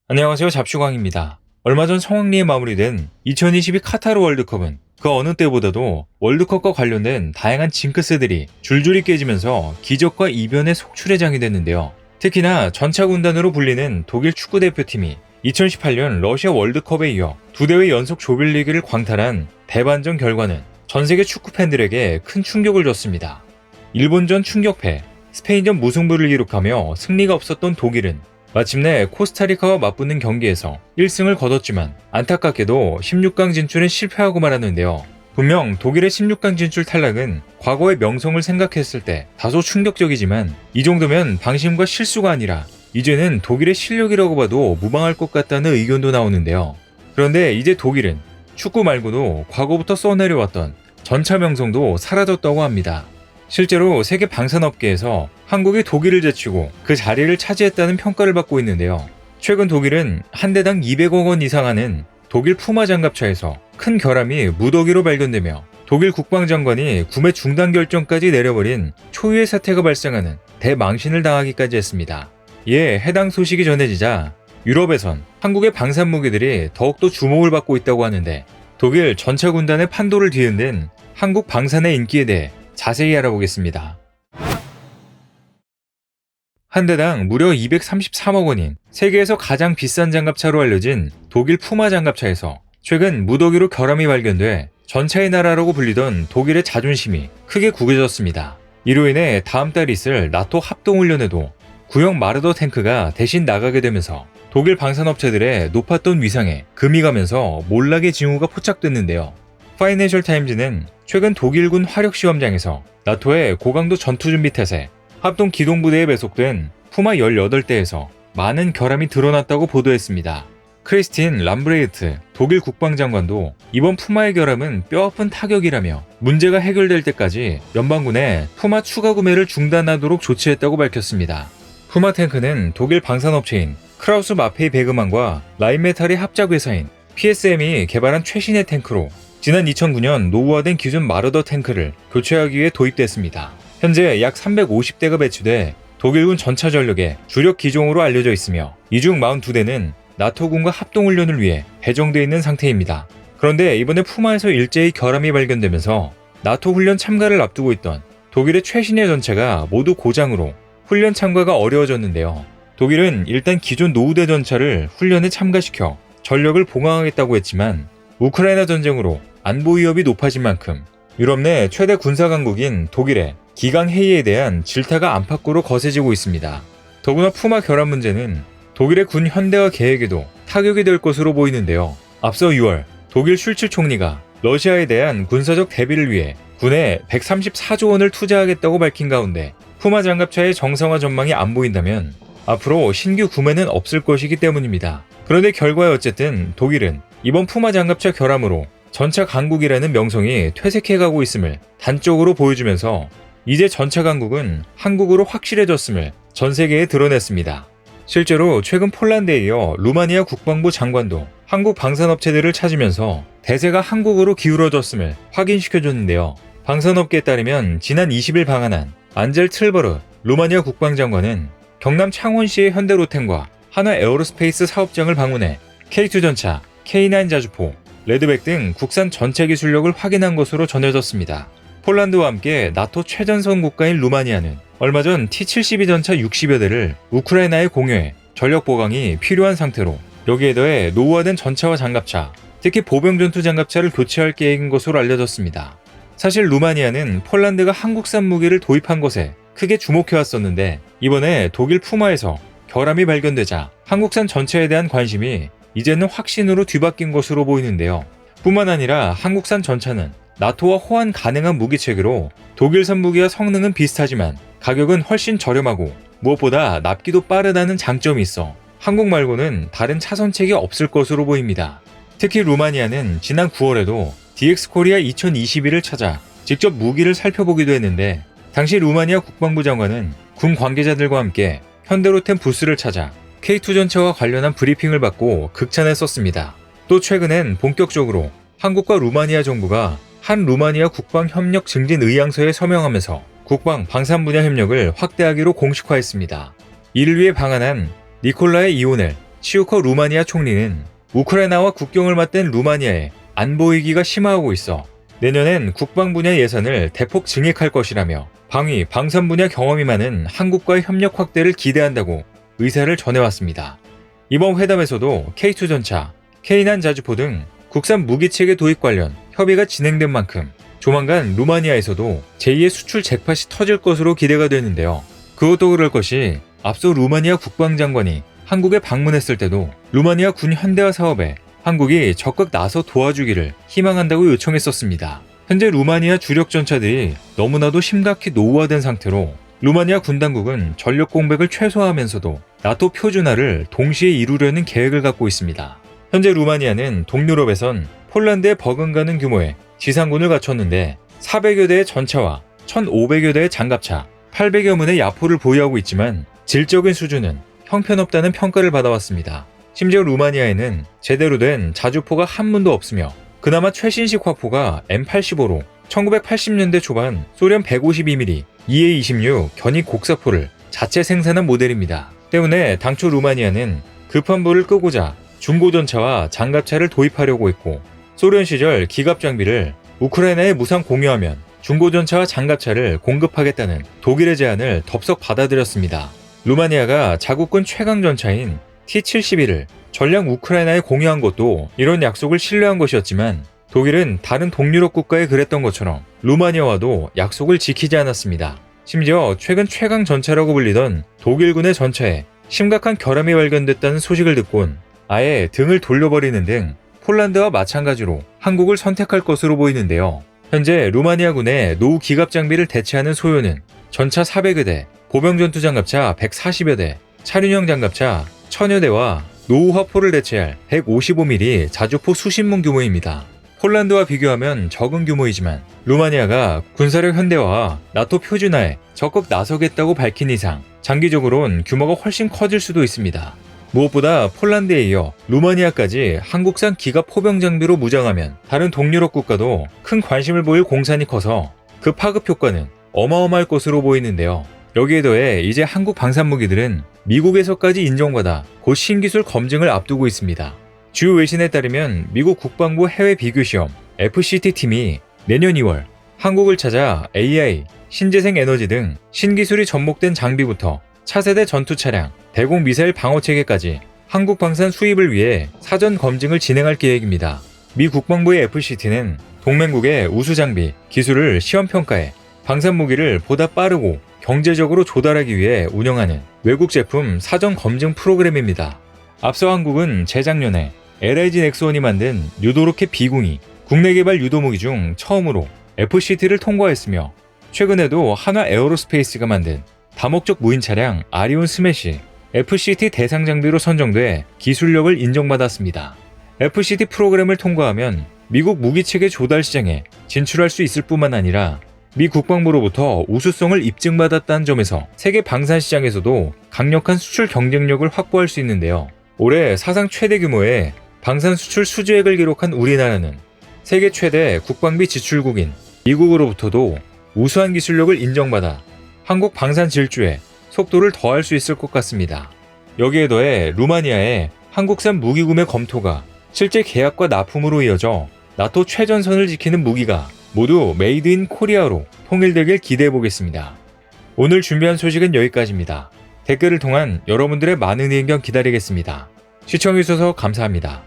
안녕하세요. 잡슈광입니다. 얼마 전 성황리에 마무리된 2022 카타르 월드컵은 그 어느 때보다도 월드컵과 관련된 다양한 징크스들이 줄줄이 깨지면서 기적과 이변의 속출의 장이 됐는데요. 특히나 전차 군단으로 불리는 독일 축구대표팀이 2018년 러시아 월드컵에 이어 두 대회 연속 조별리그를 광탈한 대반전 결과는 전세계 축구 팬들에게 큰 충격을 줬습니다. 일본전 충격패, 스페인전 무승부를 기록하며 승리가 없었던 독일은 마침내 코스타리카와 맞붙는 경기에서 1승을 거뒀지만 안타깝게도 16강 진출에 실패하고 말았는데요. 분명 독일의 16강 진출 탈락은 과거의 명성을 생각했을 때 다소 충격적이지만 이 정도면 방심과 실수가 아니라 이제는 독일의 실력이라고 봐도 무방할 것 같다는 의견도 나오는데요. 그런데 이제 독일은 축구 말고도 과거부터 써내려왔던 전차 명성도 사라졌다고 합니다. 실제로 세계 방산업계에서 한국이 독일을 제치고 그 자리를 차지했다는 평가를 받고 있는데요. 최근 독일은 한 대당 200억 원 이상 하는 독일 푸마 장갑차에서 큰 결함이 무더기로 발견되며 독일 국방장관이 구매 중단 결정까지 내려버린 초유의 사태가 발생하는 대망신을 당하기까지 했습니다. 이에 해당 소식이 전해지자 유럽에선 한국의 방산 무기들이 더욱더 주목을 받고 있다고 하는데 독일 전차 군단의 판도를 뒤흔든 한국 방산의 인기에 대해 자세히 알아보겠습니다. 한 대당 무려 233억 원인 세계에서 가장 비싼 장갑차로 알려진 독일 푸마 장갑차에서 최근 무더기로 결함이 발견돼 전차의 나라라고 불리던 독일의 자존심이 크게 구겨졌습니다. 이로 인해 다음 달 있을 나토 합동훈련에도 구형 마르더 탱크가 대신 나가게 되면서 독일 방산업체들의 높았던 위상에 금이 가면서 몰락의 징후가 포착됐는데요. 파이낸셜 타임즈는 최근 독일군 화력시험장에서 나토의 고강도 전투준비태세 합동 기동부대에 배속된 푸마 18대에서 많은 결함이 드러났다고 보도했습니다. 크리스틴 람브레이트 독일 국방장관도 이번 푸마의 결함은 뼈아픈 타격이라며 문제가 해결될 때까지 연방군에 푸마 추가 구매를 중단하도록 조치했다고 밝혔습니다. 푸마 탱크는 독일 방산업체인 크라우스 마페이 베그만과 라인메탈의 합작회사인 PSM이 개발한 최신의 탱크로 지난 2009년 노후화된 기존 마르더 탱크를 교체하기 위해 도입됐습니다. 현재 약 350대가 배치돼 독일군 전차 전력의 주력 기종으로 알려져 있으며 이 중 42대는 나토군과 합동훈련을 위해 배정되어 있는 상태입니다. 그런데 이번에 푸마에서 일제히 결함이 발견되면서 나토 훈련 참가를 앞두고 있던 독일의 최신의 전차가 모두 고장으로 훈련 참가가 어려워졌는데요. 독일은 일단 기존 노후대 전차를 훈련에 참가시켜 전력을 보강하겠다고 했지만 우크라이나 전쟁으로 안보 위협이 높아진 만큼 유럽 내 최대 군사 강국인 독일의 기강 해이에 대한 질타가 안팎으로 거세지고 있습니다. 더구나 푸마 결함 문제는 독일의 군 현대화 계획에도 타격이 될 것으로 보이는데요. 앞서 6월 독일 슐츠 총리가 러시아에 대한 군사적 대비를 위해 군에 134조 원을 투자하겠다고 밝힌 가운데 푸마 장갑차의 정상화 전망이 안 보인다면 앞으로 신규 구매는 없을 것이기 때문입니다. 그런데 결과에 어쨌든 독일은 이번 푸마 장갑차 결함으로 전차 강국이라는 명성이 퇴색해가고 있음을 단적으로 보여주면서 이제 전차 강국은 한국으로 확실해졌음을 전 세계에 드러냈습니다. 실제로 최근 폴란드에 이어 루마니아 국방부 장관도 한국 방산업체들을 찾으면서 대세가 한국으로 기울어졌음을 확인시켜줬는데요. 방산업계에 따르면 지난 20일 방한한 안젤 틀버르 루마니아 국방장관은 경남 창원시의 현대로템과 한화 에어로스페이스 사업장을 방문해 K2 전차, K9 자주포, 레드백 등 국산 전체 기술력을 확인한 것으로 전해졌습니다. 폴란드와 함께 나토 최전선 국가인 루마니아는 얼마 전 T-72 전차 60여 대를 우크라이나에 공유해 전력 보강이 필요한 상태로 여기에 더해 노후화된 전차와 장갑차, 특히 보병 전투 장갑차를 교체할 계획인 것으로 알려졌습니다. 사실 루마니아는 폴란드가 한국산 무기를 도입한 것에 크게 주목해왔었는데 이번에 독일 푸마에서 결함이 발견되자 한국산 전차에 대한 관심이 이제는 확신으로 뒤바뀐 것으로 보이는데요. 뿐만 아니라 한국산 전차는 나토와 호환 가능한 무기체계로 독일산 무기와 성능은 비슷하지만 가격은 훨씬 저렴하고 무엇보다 납기도 빠르다는 장점이 있어 한국 말고는 다른 차선책이 없을 것으로 보입니다. 특히 루마니아는 지난 9월에도 DX 코리아 2021을 찾아 직접 무기를 살펴보기도 했는데 당시 루마니아 국방부 장관은 군 관계자들과 함께 현대로템 부스를 찾아 K2 전차와 관련한 브리핑을 받고 극찬했었습니다. 또 최근엔 본격적으로 한국과 루마니아 정부가 한 루마니아 국방협력 증진 의향서에 서명하면서 국방 방산 분야 협력을 확대하기로 공식화했습니다. 이를 위해 방한한 니콜라이 이오넬 시우커 루마니아 총리는 우크라이나와 국경을 맞댄 루마니아의 안보 위기가 심화하고 있어 내년엔 국방 분야 예산을 대폭 증액할 것이라며 방위, 방산 분야 경험이 많은 한국과의 협력 확대를 기대한다고 의사를 전해왔습니다. 이번 회담에서도 K2 전차, K9 자주포 등 국산 무기체계 도입 관련 협의가 진행된 만큼 조만간 루마니아에서도 제2의 수출 잭팟이 터질 것으로 기대가 되는데요. 그것도 그럴 것이 앞서 루마니아 국방장관이 한국에 방문했을 때도 루마니아 군 현대화 사업에 한국이 적극 나서 도와주기를 희망한다고 요청했었습니다. 현재 루마니아 주력 전차들이 너무나도 심각히 노후화된 상태로 루마니아 군 당국은 전력 공백을 최소화하면서도 나토 표준화를 동시에 이루려는 계획을 갖고 있습니다. 현재 루마니아는 동유럽에선 폴란드에 버금가는 규모의 지상군을 갖췄는데 400여 대의 전차와 1,500여 대의 장갑차, 800여門의 야포를 보유하고 있지만 질적인 수준은 형편없다는 평가를 받아왔습니다. 심지어 루마니아에는 제대로 된 자주포가 한 문도 없으며 그나마 최신식 화포가 M85로 1980년대 초반 소련 152mm EA-26 견익 곡사포를 자체 생산한 모델입니다. 때문에 당초 루마니아는 급한 불을 끄고자 중고전차와 장갑차를 도입하려고 했고 소련 시절 기갑 장비를 우크라이나에 무상 공유하면 중고전차와 장갑차를 공급하겠다는 독일의 제안을 덥석 받아들였습니다. 루마니아가 자국군 최강 전차인 T-72를 전량 우크라이나에 공유한 것도 이런 약속을 신뢰한 것이었지만 독일은 다른 동유럽 국가에 그랬던 것처럼 루마니아와도 약속을 지키지 않았습니다. 심지어 최근 최강 전차라고 불리던 독일군의 전차에 심각한 결함이 발견됐다는 소식을 듣곤 아예 등을 돌려버리는 등 폴란드와 마찬가지로 한국을 선택할 것으로 보이는데요. 현재 루마니아군의 노후 기갑 장비를 대체하는 소요는 전차 400여 대, 보병 전투 장갑차 140여 대, 차륜형 장갑차 1000여 대와 노후 화포를 대체할 155mm 자주포 수십 문 규모입니다. 폴란드와 비교하면 적은 규모이지만 루마니아가 군사력 현대화와 나토 표준화에 적극 나서겠다고 밝힌 이상 장기적으론 규모가 훨씬 커질 수도 있습니다. 무엇보다 폴란드에 이어 루마니아까지 한국산 기갑 포병 장비로 무장하면 다른 동유럽 국가도 큰 관심을 보일 공산이 커서 그 파급 효과는 어마어마할 것으로 보이는데요. 여기에 더해 이제 한국 방산무기들은 미국에서까지 인정받아 곧 신기술 검증을 앞두고 있습니다. 주요 외신에 따르면 미국 국방부 해외 비교시험 FCT 팀이 내년 2월 한국을 찾아 AI, 신재생 에너지 등 신기술이 접목된 장비부터 차세대 전투차량, 대공 미사일 방어체계까지 한국 방산 수입을 위해 사전 검증을 진행할 계획입니다. 미 국방부의 FCT는 동맹국의 우수장비, 기술을 시험평가해 방산무기를 보다 빠르고 경제적으로 조달하기 위해 운영하는 외국 제품 사전 검증 프로그램입니다. 앞서 한국은 재작년에 LIG 넥스원이 만든 유도로켓 B궁이 국내 개발 유도무기 중 처음으로 FCT를 통과했으며 최근에도 한화 에어로스페이스가 만든 다목적 무인 차량 아리온 스매시 FCT 대상 장비로 선정돼 기술력을 인정받았습니다. FCT 프로그램을 통과하면 미국 무기체계 조달 시장에 진출할 수 있을 뿐만 아니라 미 국방부로부터 우수성을 입증받았다는 점에서 세계 방산 시장에서도 강력한 수출 경쟁력을 확보할 수 있는데요. 올해 사상 최대 규모의 방산 수출 수주액을 기록한 우리나라는 세계 최대 국방비 지출국인 미국으로부터도 우수한 기술력을 인정받아 한국 방산 질주에 속도를 더할 수 있을 것 같습니다. 여기에 더해 루마니아의 한국산 무기 구매 검토가 실제 계약과 납품으로 이어져 나토 최전선을 지키는 무기가 모두 메이드 인 코리아로 통일되길 기대해보겠습니다. 오늘 준비한 소식은 여기까지입니다. 댓글을 통한 여러분들의 많은 의견 기다리겠습니다. 시청해주셔서 감사합니다.